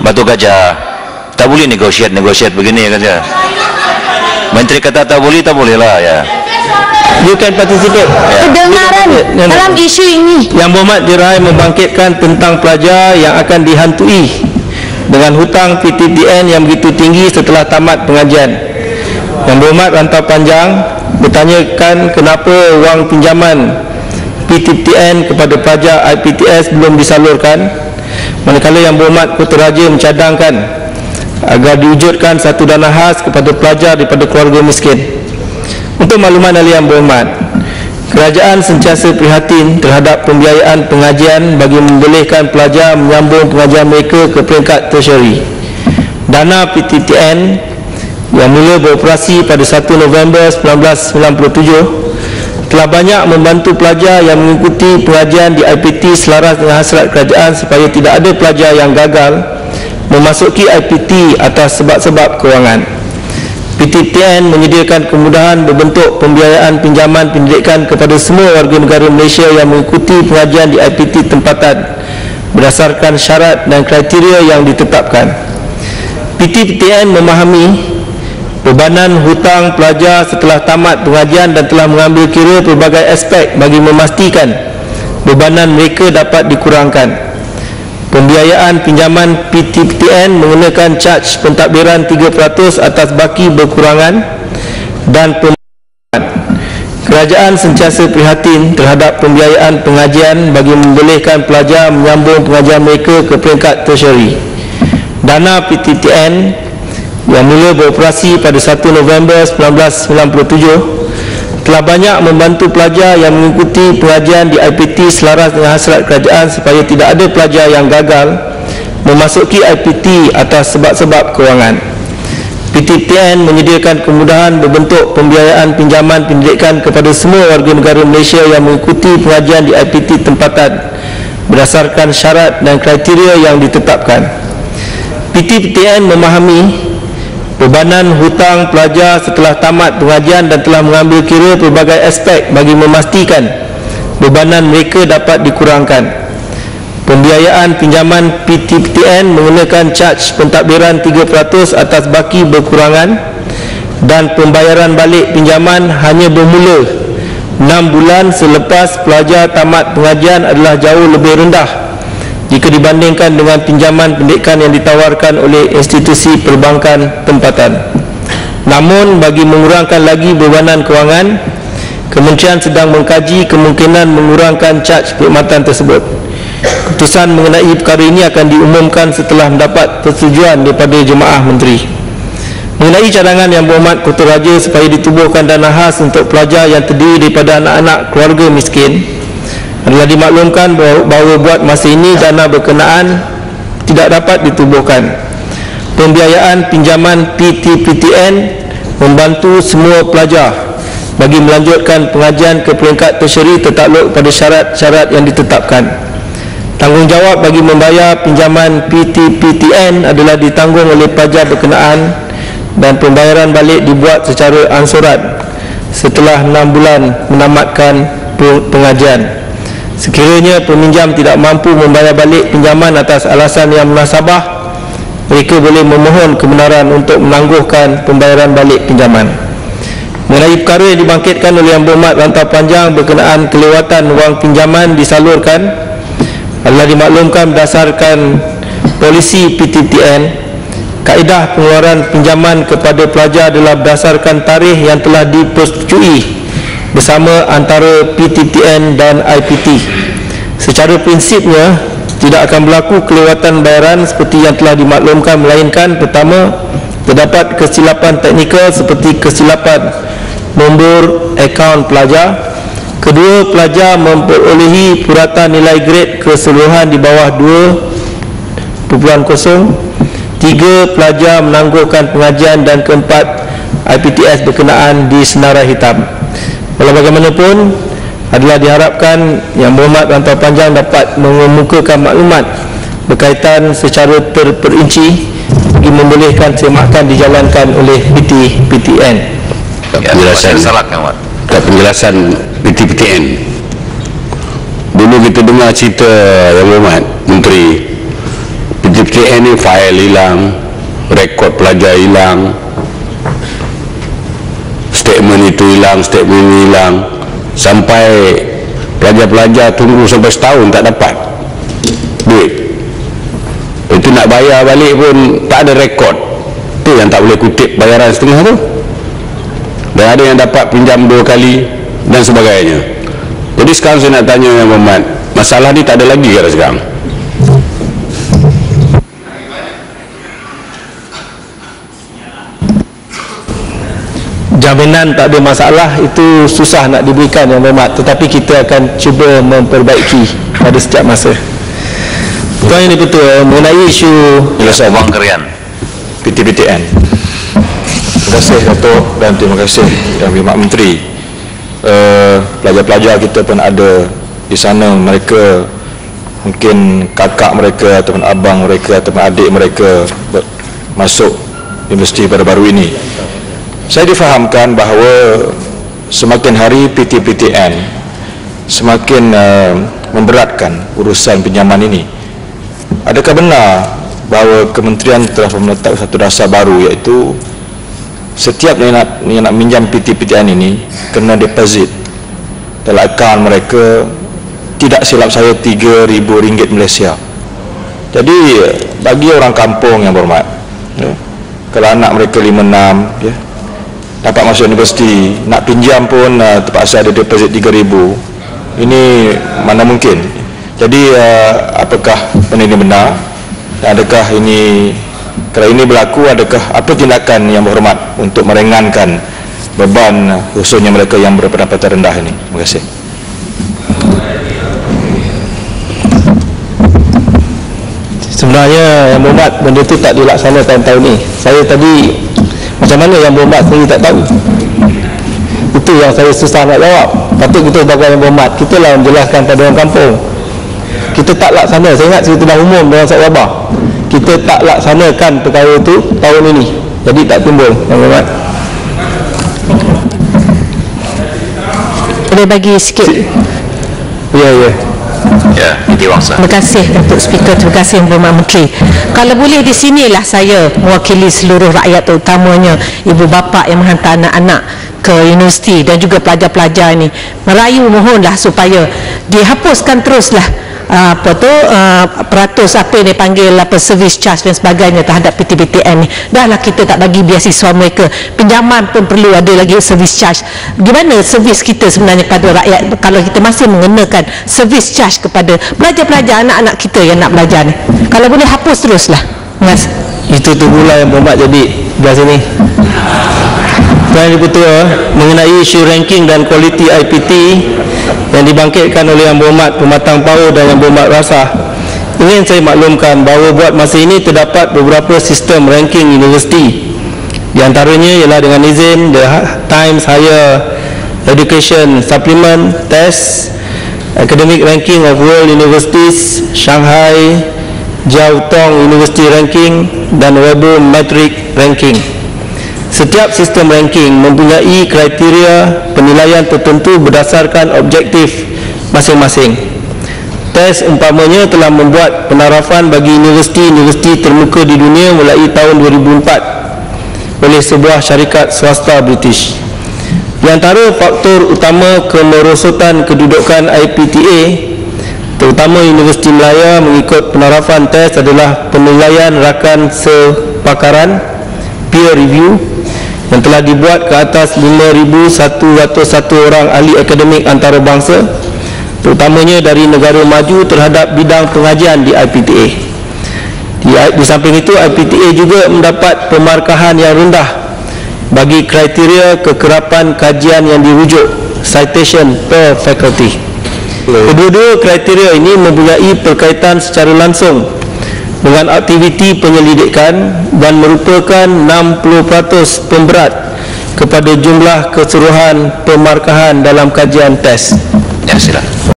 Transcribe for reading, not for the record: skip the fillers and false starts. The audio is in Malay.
Batu Gajah. Tak boleh negosiat begini saja. Menteri kata tak boleh lah ya. You can participate. Kedengaran dalam isu ini. Yang Berhormat diraih membangkitkan tentang pelajar yang akan dihantui dengan hutang PTPTN yang begitu tinggi setelah tamat pengajian. Yang Berhormat Rantau Panjang bertanyakan kenapa wang pinjaman PTPTN kepada pelajar IPTS belum disalurkan, manakala Yang Berhormat Putrajaya mencadangkan agar diwujudkan satu dana khas kepada pelajar daripada keluarga miskin. Untuk makluman ahli Yang Berhormat, kerajaan sentiasa prihatin terhadap pembiayaan pengajian bagi membolehkan pelajar menyambung pengajian mereka ke peringkat tertiary. Dana PTPTN yang mula beroperasi pada 1 November 1997 telah banyak membantu pelajar yang mengikuti pengajian di IPT selaras dengan hasrat kerajaan supaya tidak ada pelajar yang gagal memasuki IPT atas sebab-sebab kewangan. PTPTN menyediakan kemudahan berbentuk pembiayaan pinjaman pendidikan kepada semua warga negara Malaysia yang mengikuti pengajian di IPT tempatan berdasarkan syarat dan kriteria yang ditetapkan. PTPTN memahami bebanan hutang pelajar setelah tamat pengajian dan telah mengambil kira pelbagai aspek bagi memastikan bebanan mereka dapat dikurangkan. Pembiayaan pinjaman PTPTN menggunakan caj pentadbiran 3% atas baki berkurangan dan pembayaran. Kerajaan sentiasa prihatin terhadap pembiayaan pengajian bagi membolehkan pelajar menyambung pengajian mereka ke peringkat tertiary. Dana PTPTN yang mula beroperasi pada 1 November 1997 telah banyak membantu pelajar yang mengikuti pengajian di IPT selaras dengan hasrat kerajaan supaya tidak ada pelajar yang gagal memasuki IPT atas sebab-sebab kewangan. PTPTN menyediakan kemudahan berbentuk pembiayaan pinjaman pendidikan kepada semua warga negara Malaysia yang mengikuti pengajian di IPT tempatan berdasarkan syarat dan kriteria yang ditetapkan. PTPTN memahami bebanan hutang pelajar setelah tamat pengajian dan telah mengambil kira pelbagai aspek bagi memastikan bebanan mereka dapat dikurangkan. Pembiayaan pinjaman PTPTN menggunakan caj pentadbiran 3% atas baki berkurangan dan pembayaran balik pinjaman hanya bermula 6 bulan selepas pelajar tamat pengajian adalah jauh lebih rendah jika dibandingkan dengan pinjaman pendidikan yang ditawarkan oleh institusi perbankan tempatan. Namun bagi mengurangkan lagi bebanan kewangan, Kementerian sedang mengkaji kemungkinan mengurangkan caj perkhidmatan tersebut. Keputusan mengenai perkara ini akan diumumkan setelah mendapat persetujuan daripada Jemaah Menteri. Mengenai cadangan Yang Berhormat Putrajaya supaya ditubuhkan dana khas untuk pelajar yang terdiri daripada anak-anak keluarga miskin, adalah dimaklumkan bahawa buat masa ini dana berkenaan tidak dapat ditubuhkan. Pembiayaan pinjaman PTPTN membantu semua pelajar bagi melanjutkan pengajian ke peringkat tertiary tertakluk pada syarat-syarat yang ditetapkan. Tanggungjawab bagi membayar pinjaman PTPTN adalah ditanggung oleh pelajar berkenaan dan pembayaran balik dibuat secara ansuran setelah 6 bulan menamatkan pengajian. Sekiranya peminjam tidak mampu membayar balik pinjaman atas alasan yang munasabah, mereka boleh memohon kebenaran untuk menangguhkan pembayaran balik pinjaman. Mengenai perkara yang dibangkitkan oleh Yang Berhormat Rantau Panjang berkenaan kelewatan wang pinjaman disalurkan, adalah dimaklumkan berdasarkan polisi PTPTN, kaedah pengeluaran pinjaman kepada pelajar adalah berdasarkan tarikh yang telah dipersetujui bersama antara PTPTN dan IPT. Secara prinsipnya tidak akan berlaku kelewatan bayaran seperti yang telah dimaklumkan, melainkan pertama, terdapat kesilapan teknikal seperti kesilapan nombor akaun pelajar. Kedua, pelajar memperolehi puratan nilai grade keseluruhan di bawah 2.0. Tiga, pelajar menangguhkan pengajian. Dan keempat, IPTS berkenaan di senarai hitam. Walau bagaimanapun, adalah diharapkan Yang Berhormat Rantau Panjang dapat mengemukakan maklumat berkaitan secara terperinci bagi membolehkan semakan dijalankan oleh PTPTN. Penjelasan PTPTN. Dulu kita dengar cerita Yang Berhormat Menteri, PTPTN PTPTN ni file hilang, rekod pelajar hilang, statement itu hilang, statement ini hilang, sampai pelajar-pelajar tunggu sampai setahun tak dapat duit. Itu nak bayar balik pun tak ada rekod. Tu yang tak boleh kutip bayaran setengah tu. Dan ada yang dapat pinjam 2 kali dan sebagainya. Jadi sekarang saya nak tanya Yang Berhormat, masalah ni tak ada lagi ke sekarang? Jaminan tak ada masalah itu susah nak diberikan Yang Berhormat, tetapi kita akan cuba memperbaiki pada setiap masa. Tuan Yang Dipertua, mengenai isu Wang Kerian. PTPTN. Terima kasih Datuk dan terima kasih Yang Berhormat Menteri. Pelajar-pelajar kita pun ada di sana, mereka mungkin kakak mereka ataupun abang mereka ataupun adik mereka masuk universiti pada baru ini. Saya difahamkan bahawa semakin hari PTPTN semakin memberatkan urusan pinjaman ini. Adakah benar bahawa kementerian telah menetapkan satu dasar baru, iaitu setiap yang nak minjam PTPTN ini kena deposit dalam akaun mereka, tidak silap saya RM3,000 Malaysia. Jadi bagi orang kampung Yang Berhormat, ya, kalau anak mereka 5-6 ya, dapat masuk universiti, nak pinjam pun terpaksa ada deposit RM3,000. Ini mana mungkin. Jadi apakah benda ini benar? Dan adakah ini, kalau ini berlaku, adakah apa tindakan Yang Berhormat untuk meringankan beban khususnya mereka yang berpendapatan rendah ini? Terima kasih. sebenarnya Yang Berhormat, benda itu tak dilaksanakan tahun ini. Saya tadi macam mana Yang Berhormat sendiri tak tahu? Itu yang saya susah nak jawab. Patut kita sebagai Yang Berhormat, kita lah menjelaskan pada orang kampung. Kita tak laksana. Saya ingat cerita dah umum dengan Ustaz Wabah, kita tak laksanakan perkara itu tahun ini, jadi tak timbul. Yang Berhormat, boleh bagi sikit? ya. Ya, Iti Wangsa. Terima kasih Datuk Speaker, terima kasih Yang Berhormat Menteri. Kalau boleh di sinilah saya mewakili seluruh rakyat, terutamanya ibu bapa yang menghantar anak-anak ke universiti dan juga pelajar-pelajar ini, merayu mohonlah supaya dihapuskan teruslah peratus apa yang dipanggil service charge dan sebagainya terhadap PTPTN ni. Dahlah kita tak bagi beasiswa mereka, pinjaman pun perlu ada lagi service charge. Gimana servis kita sebenarnya kepada rakyat kalau kita masih mengenakan service charge kepada pelajar-pelajar, anak-anak kita yang nak belajar ni? Kalau boleh hapus teruslah. Terima kasih. Itu tunggulah Yang Berhormat jadi belah sini. Tuan Yang Dipertua, mengenai isu ranking dan kualiti IPT yang dibangkitkan oleh Yang Berhormat Pematang Power dan Yang Berhormat Rasah, ingin saya maklumkan bahawa buat masa ini terdapat beberapa sistem ranking universiti. Di antaranya ialah dengan izin The Times Higher Education Supplement Test, Academic Ranking of World Universities, Shanghai Jiao Tong University Ranking dan Weibo Metric Ranking. Setiap sistem ranking mempunyai kriteria penilaian tertentu berdasarkan objektif masing-masing. Tes umpamanya telah membuat penarafan bagi universiti-universiti termuka di dunia mulai tahun 2004 oleh sebuah syarikat swasta British. Di antara faktor utama kemerosotan kedudukan IPTA, terutama Universiti Melaya mengikut penarafan tes, adalah penilaian rakan sepakaran peer review yang telah dibuat ke atas 5,101 orang ahli akademik antarabangsa, terutamanya dari negara maju terhadap bidang pengajian di IPTA. Di samping itu, IPTA juga mendapat pemarkahan yang rendah bagi kriteria kekerapan kajian yang dirujuk, citation per faculty. Kedua-dua kriteria ini mempunyai berkaitan secara langsung dengan aktiviti penyelidikan dan merupakan 60% pemberat kepada jumlah keseluruhan pemarkahan dalam kajian tes. Ya, silakan.